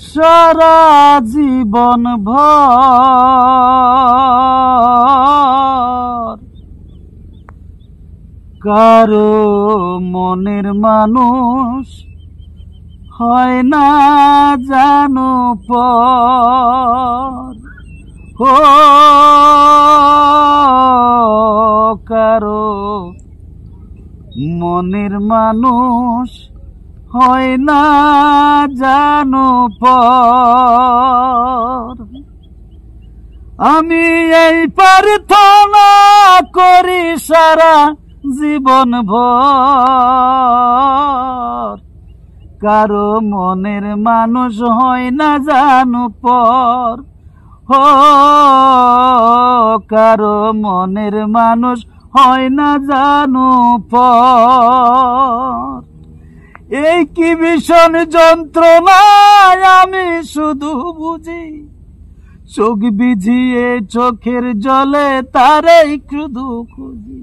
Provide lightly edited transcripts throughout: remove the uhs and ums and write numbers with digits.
সারা জীবন ভর কারো মনের মানুষ হয় না জানো পর ও কারো মনের মানুষ হয় না জানো পর আমি এই প্রার্থনা করি সারা জীবন ভর কারো মনের মানুষ হয় না জানো পর ও কারো মনের মানুষ হয় না জানো পর এই কি ভীষণ যন্ত্রণায় আমি শুধু বুঝি চোখ বিজিয়ে চোখের জলে তারাই শুধু খুঁজি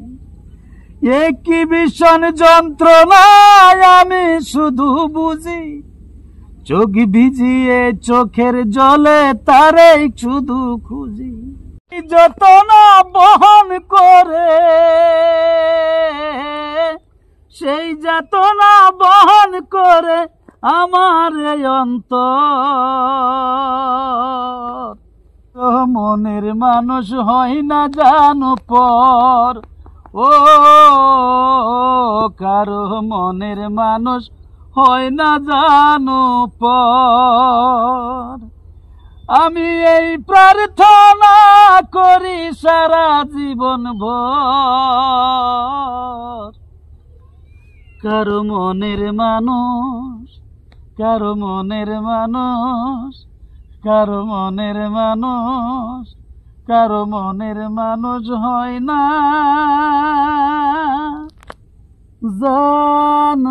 এই কি ভীষণ যন্ত্রণায় আমি শুধু বুঝি চোখ ভিজিয়ে চোখের জলে তারাই শুধু খুঁজি যতনা বহন করে সেই যাতনা বহন করে আমার এই অন্তর মনের মানুষ হয় না জানো পর ও কারো মনের মানুষ হয় না জানো পর আমি এই প্রার্থনা করি সারা জীবন ভর কারো মনের মানুষ কারো মনের মানুষ কারো মনের মানুষ কারো মনের মানুষ হয় না জানো।